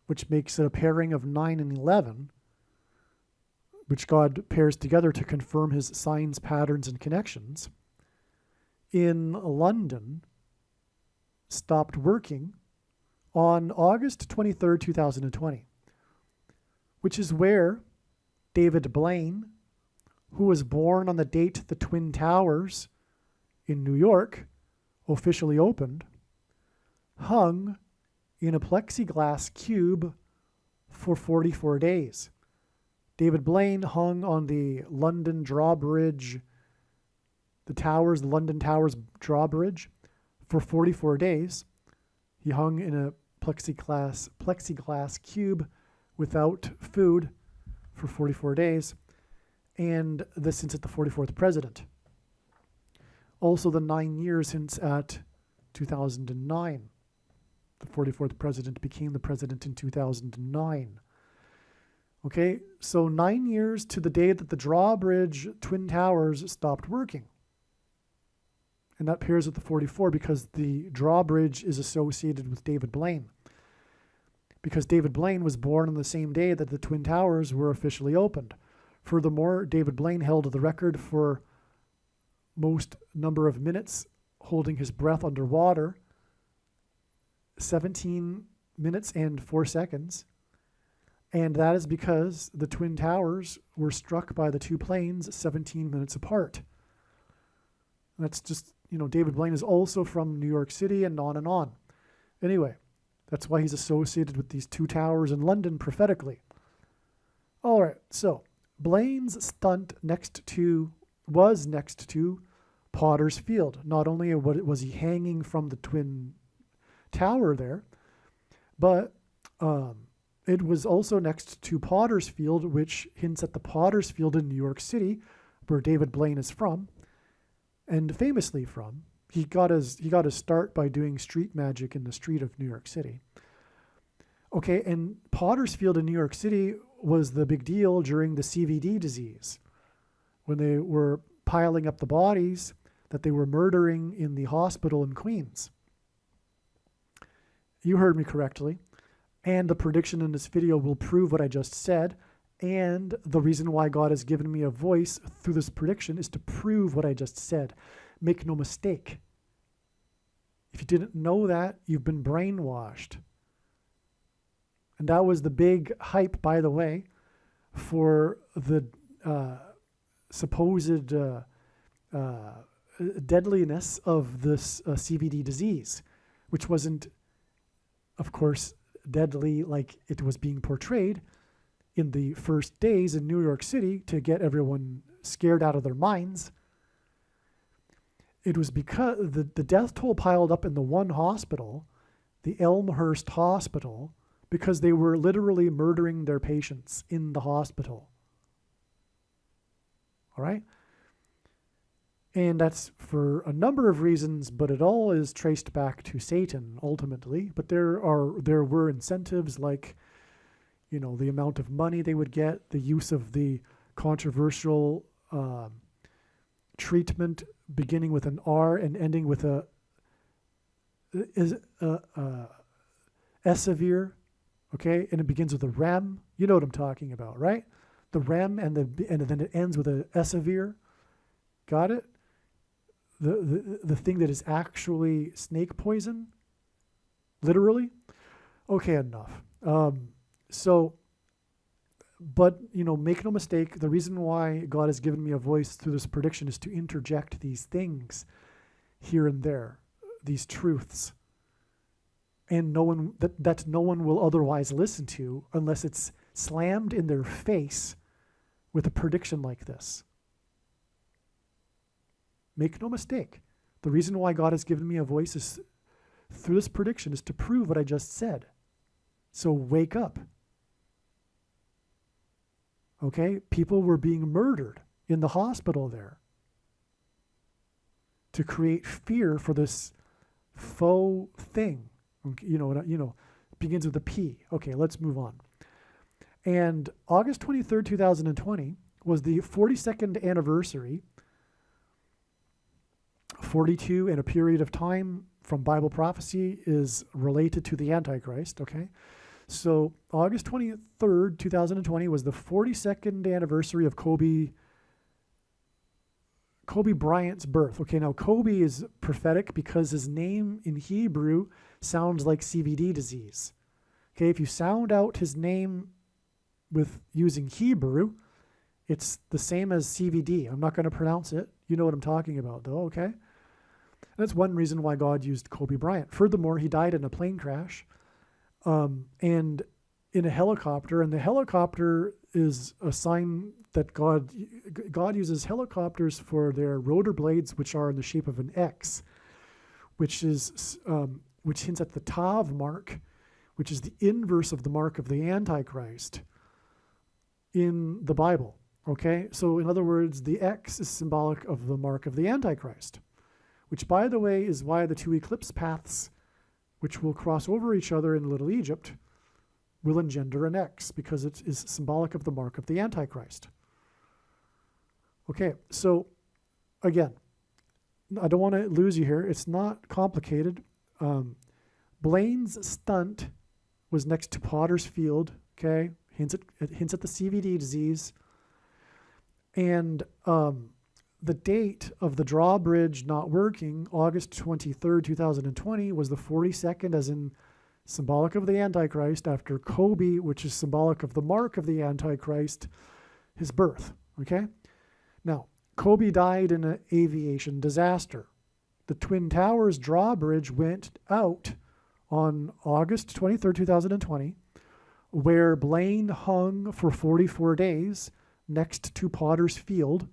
which makes it a pairing of 9 and 11, which God pairs together to confirm his signs, patterns, and connections, in London, stopped working on August 23rd, 2020, which is where David Blaine, who was born on the date the Twin Towers in New York officially opened, hung in a plexiglass cube for 44 days. David Blaine hung on the London drawbridge, the London Towers drawbridge, for 44 days. He hung in a plexiglass cube without food for 44 days, and this since at the 44th president. Also the 9 years since at 2009. The 44th president became the president in 2009. Okay, so 9 years to the day that the drawbridge Twin Towers stopped working. And that pairs with the 44 because the drawbridge is associated with David Blaine. Because David Blaine was born on the same day that the Twin Towers were officially opened. Furthermore, David Blaine held the record for most number of minutes holding his breath underwater, 17 minutes and 4 seconds. And that is because the Twin Towers were struck by the 2 planes 17 minutes apart. That's just, David Blaine is also from New York City and on and on. Anyway, that's why he's associated with these 2 towers in London prophetically. All right, so Blaine's stunt was next to Potter's Field. Not only was he hanging from the Twin Tower there, but it was also next to Potter's Field, which hints at the Potter's Field in New York City, where David Blaine is from, and famously from. He got his start by doing street magic in the street of New York City. Okay, and Potter's Field in New York City was the big deal during the CVD disease, when they were piling up the bodies that they were murdering in the hospital in Queens. you heard me correctly. And the prediction in this video will prove what I just said. And the reason why God has given me a voice through this prediction is to prove what I just said. Make no mistake. If you didn't know that, you've been brainwashed. And that was the big hype, by the way, for the supposed deadliness of this CVD disease, which wasn't, of course, deadly like it was being portrayed in the first days in New York City to get everyone scared out of their minds. It was because the death toll piled up in the one hospital, the Elmhurst Hospital, because they were literally murdering their patients in the hospital. All right? And that's for a number of reasons, but it all is traced back to Satan ultimately. But there were incentives like, the amount of money they would get, the use of the controversial treatment beginning with an R and ending with a Esavir, okay, and it begins with a REM. You know what I'm talking about, right? The REM and then it ends with a Esavir. Got it? The thing that is actually snake poison, literally. Okay, enough. But make no mistake, the reason why God has given me a voice through this prediction is to interject these things here and there, these truths, and that no one will otherwise listen to unless it's slammed in their face with a prediction like this. Make no mistake, the reason why God has given me a voice is through this prediction is to prove what I just said. So wake up. Okay, people were being murdered in the hospital there to create fear for this faux thing. Begins with a P. Okay, let's move on. And August 23rd, 2020 was the 42nd anniversary, 42 in a period of time from Bible prophecy is related to the Antichrist, okay? So August 23rd, 2020 was the 42nd anniversary of Kobe Bryant's birth. Okay, now Kobe is prophetic because his name in Hebrew sounds like CVD disease. Okay, if you sound out his name with using Hebrew, it's the same as CVD. I'm not going to pronounce it. You know what I'm talking about though, okay? And that's one reason why God used Kobe Bryant. Furthermore, he died in a plane crash. And in a helicopter, and the helicopter is a sign that God uses helicopters for their rotor blades, which are in the shape of an X, which hints at the Tav mark, which is the inverse of the mark of the Antichrist in the Bible. Okay, so in other words, the X is symbolic of the mark of the Antichrist, which, by the way, is why the two eclipse paths, which will cross over each other in Little Egypt, will engender an X, because it is symbolic of the mark of the Antichrist. Okay, so again, I don't want to lose you here. It's not complicated. Blane's stunt was next to Potter's Field, okay? Hints at the CVD disease. And the date of the drawbridge not working, August 23rd, 2020, was the 42nd, as in symbolic of the Antichrist, after Kobe, which is symbolic of the mark of the Antichrist, his birth. Okay? Now, Kobe died in an aviation disaster. The Twin Towers drawbridge went out on August 23rd, 2020, where Blaine hung for 44 days next to Potter's Field,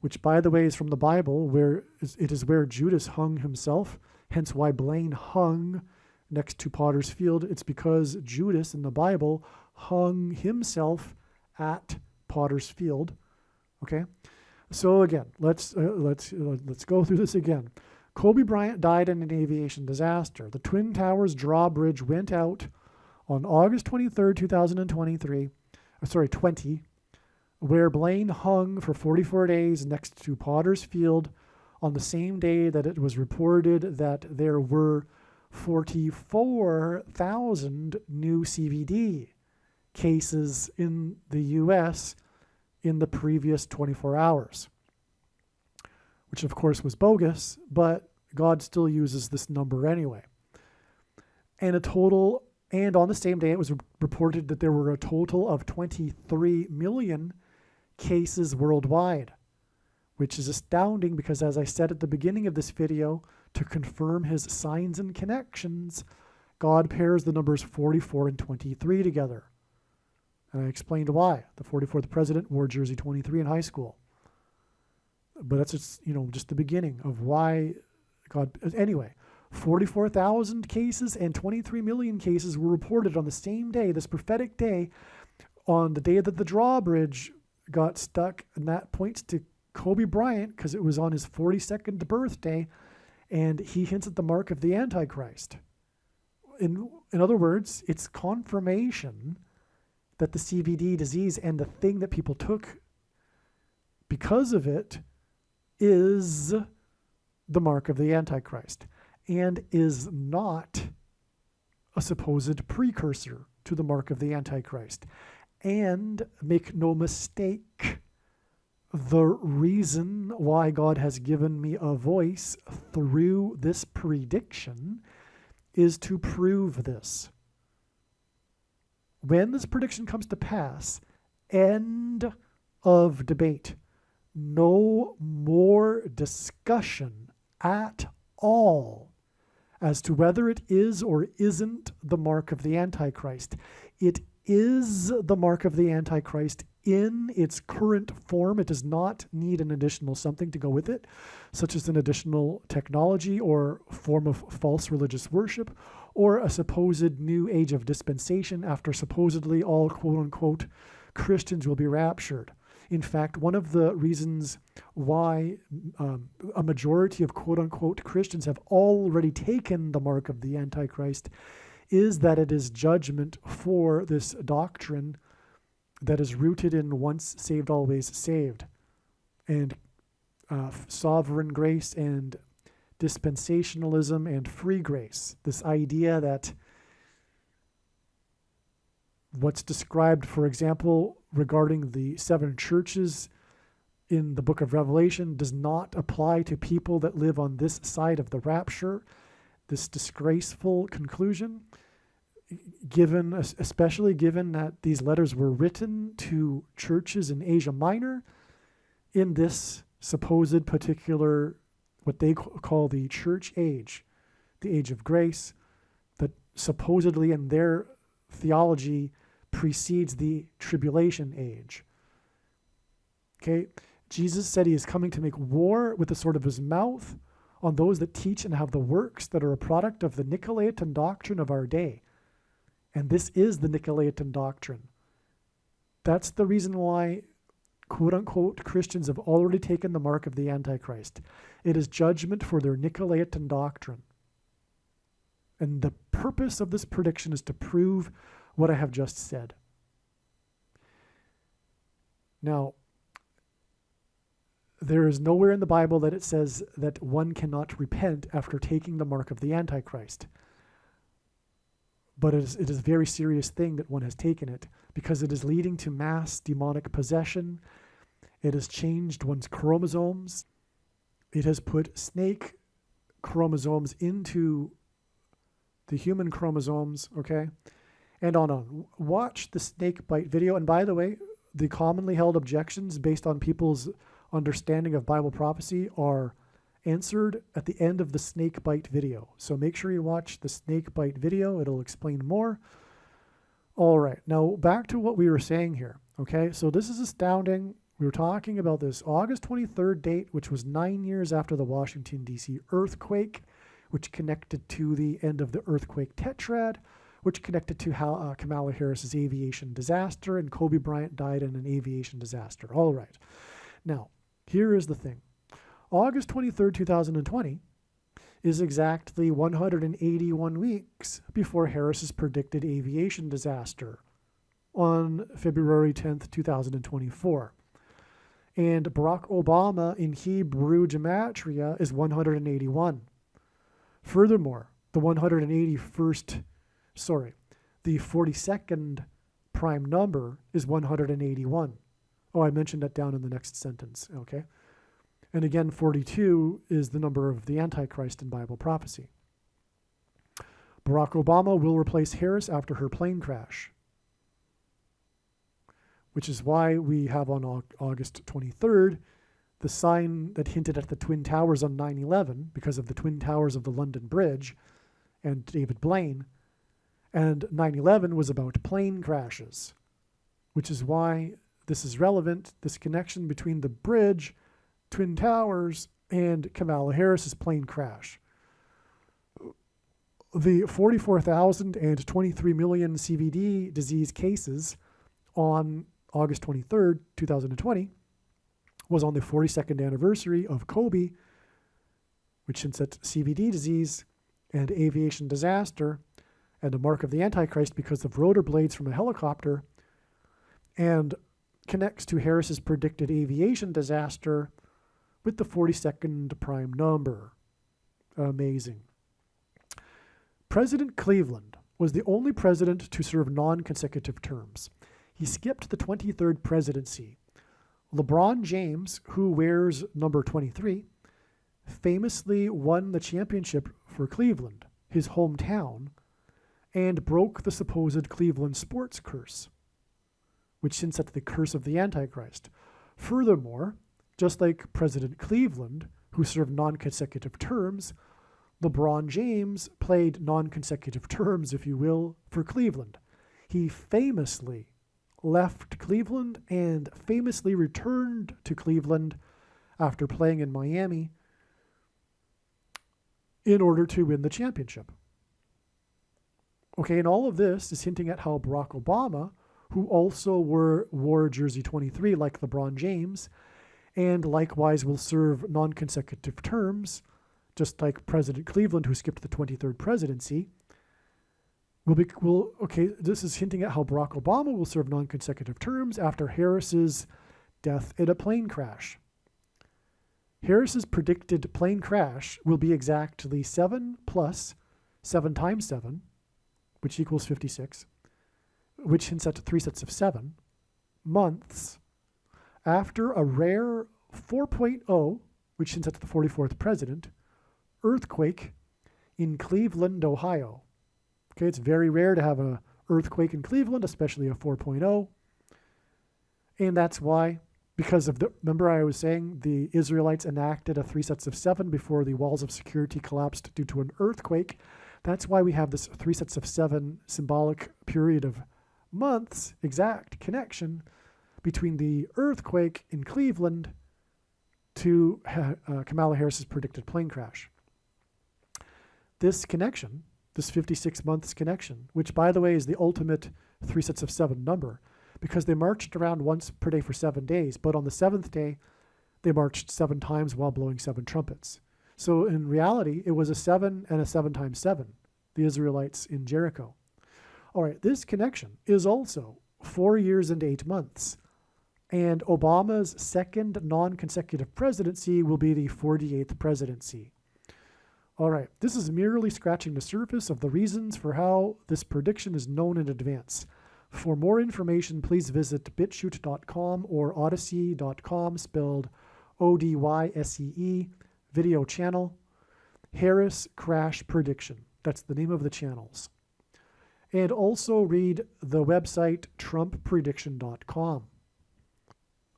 which, by the way, is from the Bible, where it is where Judas hung himself, hence why Blaine hung next to Potter's Field. It's because Judas in the Bible hung himself at Potter's Field. Okay, so again, let's go through this again. Kobe Bryant died in an aviation disaster. The Twin Towers drawbridge went out on August 23rd, 2020, where Blaine hung for 44 days next to Potter's Field on the same day that it was reported that there were 44,000 new CVD cases in the US in the previous 24 hours, which of course was bogus, but God still uses this number anyway. And on the same day, it was reported that there were a total of 23 million cases worldwide, which is astounding because, as I said at the beginning of this video, to confirm his signs and connections, God pairs the numbers 44 and 23 together. And I explained why. The 44th president wore jersey 23 in high school. But that's just the beginning of why God... Anyway, 44,000 cases and 23 million cases were reported on the same day, this prophetic day, on the day that the drawbridge got stuck. And that points to Kobe Bryant because it was on his 42nd birthday, and he hints at the mark of the Antichrist. In other words, it's confirmation that the CVD disease and the thing that people took because of it is the mark of the Antichrist and is not a supposed precursor to the mark of the Antichrist. And make no mistake, the reason why God has given me a voice through this prediction is to prove this. When this prediction comes to pass, end of debate. No more discussion at all as to whether it is or isn't the mark of the Antichrist. It is the mark of the Antichrist in its current form. It does not need an additional something to go with it, such as an additional technology or form of false religious worship, or a supposed new age of dispensation after supposedly all quote-unquote Christians will be raptured. In fact, one of the reasons why a majority of quote-unquote Christians have already taken the mark of the Antichrist is that it is judgment for this doctrine that is rooted in once saved, always saved, and sovereign grace and dispensationalism and free grace. This idea that what's described, for example, regarding the 7 churches in the book of Revelation does not apply to people that live on this side of the rapture. This disgraceful conclusion, especially given that these letters were written to churches in Asia Minor in this supposed particular, what they call the church age, the age of grace, that supposedly in their theology precedes the tribulation age. Okay, Jesus said he is coming to make war with the sword of his mouth on those that teach and have the works that are a product of the Nicolaitan doctrine of our day. And this is the Nicolaitan doctrine. That's the reason why quote-unquote Christians have already taken the mark of the Antichrist. It is judgment for their Nicolaitan doctrine. And the purpose of this prediction is to prove what I have just said. Now, there is nowhere in the Bible that it says that one cannot repent after taking the mark of the Antichrist. But it is a very serious thing that one has taken it, because it is leading to mass demonic possession. It has changed one's chromosomes. It has put snake chromosomes into the human chromosomes, okay? And on. Watch the snake bite video. And by the way, the commonly held objections based on people's understanding of Bible prophecy are answered at the end of the snake bite video. So make sure you watch the snake bite video. It'll explain more. All right. Now back to what we were saying here. Okay. So this is astounding. We were talking about this August 23rd date, which was 9 years after the Washington, D.C. earthquake, which connected to the end of the earthquake tetrad, which connected to how Kamala Harris's aviation disaster, and Kobe Bryant died in an aviation disaster. All right. Now, here is the thing. August 23rd, 2020 is exactly 181 weeks before Harris's predicted aviation disaster on February 10th, 2024. And Barack Obama in Hebrew gematria is 181. Furthermore, The 181st, the 42nd prime number is 181. Oh, I mentioned that down in the next sentence, okay? And again, 42 is the number of the Antichrist in Bible prophecy. Barack Obama will replace Harris after her plane crash, which is why we have on August 23rd the sign that hinted at the Twin Towers on 9/11 because of the Twin Towers of the London Bridge and David Blaine. And 9/11 was about plane crashes, which is why this is relevant, this connection between the bridge, Twin Towers, and Kamala Harris's plane crash. The 44,000 and 23 million CVD disease cases on August 23rd, 2020, was on the 42nd anniversary of Kobe, which hints at CVD disease and aviation disaster, and a mark of the Antichrist because of rotor blades from a helicopter, and connects to Harris's predicted aviation disaster with the 42nd prime number. Amazing. President Cleveland was the only president to serve non-consecutive terms. He skipped the 23rd presidency. LeBron James, who wears number 23, famously won the championship for Cleveland, his hometown, and broke the supposed Cleveland sports curse, which hints at the curse of the Antichrist. Furthermore, just like President Cleveland, who served non-consecutive terms, LeBron James played non-consecutive terms, if you will, for Cleveland. He famously left Cleveland and famously returned to Cleveland after playing in Miami in order to win the championship. Okay, and all of this is hinting at how Barack Obama, who also wore jersey 23 like LeBron James, and likewise will serve non-consecutive terms, just like President Cleveland, who skipped the 23rd presidency, this is hinting at how Barack Obama will serve non-consecutive terms after Harris's death in a plane crash. Harris's predicted plane crash will be exactly 7 plus 7 times 7, which equals 56, which hints at 3 sets of 7 months after a rare 4.0, which hints at the 44th president, earthquake in Cleveland, Ohio. Okay, it's very rare to have an earthquake in Cleveland, especially a 4.0. And that's why, because of remember I was saying the Israelites enacted a 3 sets of 7 before the walls of security collapsed due to an earthquake. That's why we have this 3 sets of 7 symbolic period of months, exact connection between the earthquake in Cleveland to Kamala Harris's predicted plane crash. This connection, this 56 months connection, which by the way is the ultimate 3 sets of 7 number, because they marched around once per day for 7 days, but on the 7th day, they marched 7 times while blowing 7 trumpets. So in reality, it was a 7 and a 7 times 7, the Israelites in Jericho. All right, this connection is also 4 years and 8 months, and Obama's second non-consecutive presidency will be the 48th presidency. All right, this is merely scratching the surface of the reasons for how this prediction is known in advance. For more information, please visit bitchute.com or odyssey.com, spelled O-D-Y-S-E-E, video channel, Harris Crash Prediction. That's the name of the channels. And also read the website trumpprediction.com.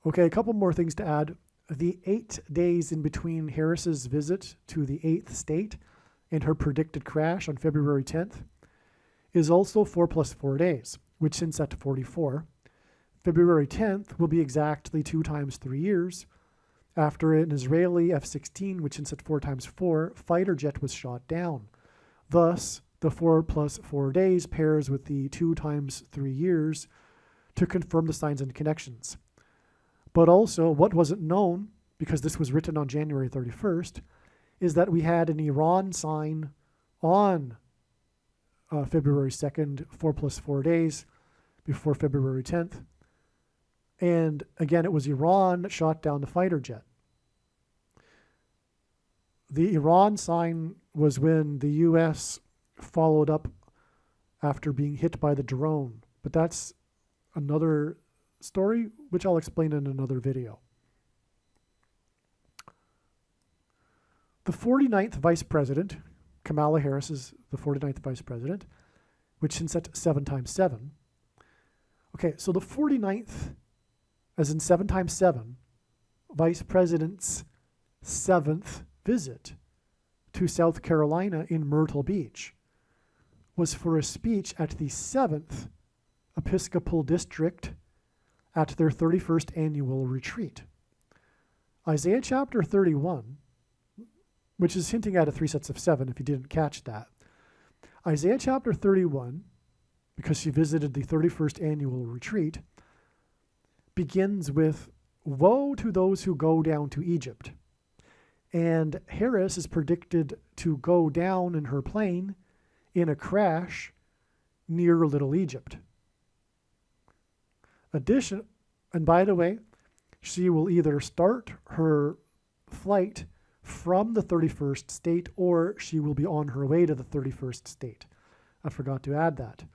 Okay, a couple more things to add. The 8 days in between Harris's visit to the 8th state and her predicted crash on February 10th is also 4 plus 4 days, which hints at 44. February 10th will be exactly 2 times 3 years after an Israeli F-16, which hints at 4 times 4, fighter jet was shot down. Thus, the 4 plus 4 days pairs with the 2 times 3 years to confirm the signs and connections. But also, what wasn't known, because this was written on January 31st, is that we had an Iran sign on February 2nd, 4 plus 4 days before February 10th. And again, it was Iran that shot down the fighter jet. The Iran sign was when the U.S. followed up after being hit by the drone. But that's another story, which I'll explain in another video. The 49th Vice President, Kamala Harris is the 49th Vice President, which since that's 7 times 7. Okay, so the 49th, as in 7 times 7, Vice President's 7th visit to South Carolina in Myrtle Beach was for a speech at the 7th Episcopal District at their 31st annual retreat. Isaiah chapter 31, which is hinting at a 3 sets of 7 if you didn't catch that. Isaiah chapter 31, because she visited the 31st annual retreat, begins with, "Woe to those who go down to Egypt." And Harris is predicted to go down in her plane in a crash near Little Egypt. And by the way, she will either start her flight from the 31st state or she will be on her way to the 31st state. I forgot to add that.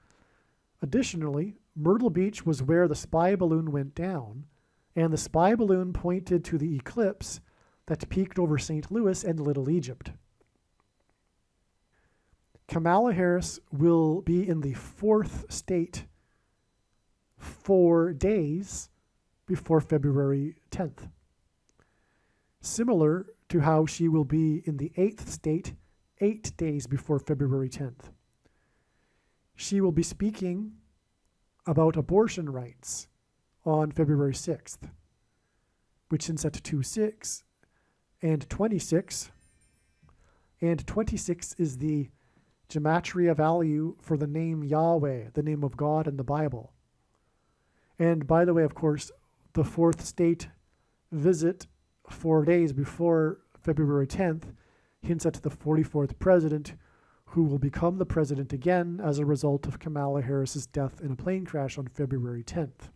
Additionally, Myrtle Beach was where the spy balloon went down, and the spy balloon pointed to the eclipse that peaked over St. Louis and Little Egypt. Kamala Harris will be in the 4th state 4 days before February 10th. Similar to how she will be in the 8th state 8 days before February 10th. She will be speaking about abortion rights on February 6th, which since at 2-6 and 26, and 26 is the gematria value for the name Yahweh, the name of God in the Bible. And by the way, of course, the 4th state visit 4 days before February 10th hints at the 44th president, who will become the president again as a result of Kamala Harris's death in a plane crash on February 10th.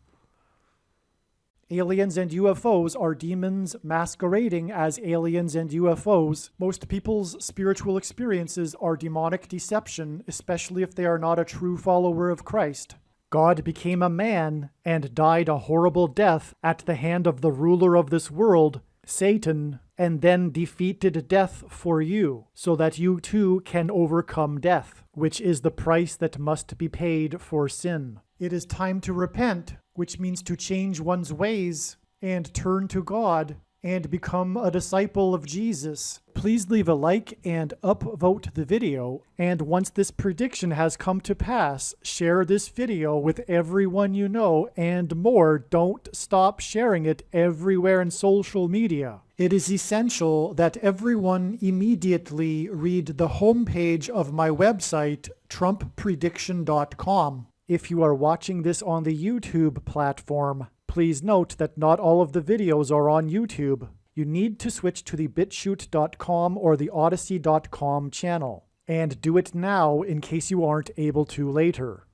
Aliens and UFOs are demons masquerading as aliens and UFOs. Most people's spiritual experiences are demonic deception, especially if they are not a true follower of Christ. God became a man and died a horrible death at the hand of the ruler of this world, Satan, and then defeated death for you, so that you too can overcome death, which is the price that must be paid for sin. It is time to repent, which means to change one's ways and turn to God and become a disciple of Jesus. Please leave a like and upvote the video, and once this prediction has come to pass, share this video with everyone you know, and more, don't stop sharing it everywhere in social media. It is essential that everyone immediately read the homepage of my website, TrumpPrediction.com. If you are watching this on the YouTube platform, please note that not all of the videos are on YouTube. You need to switch to the BitChute.com or the Odyssey.com channel. And do it now in case you aren't able to later.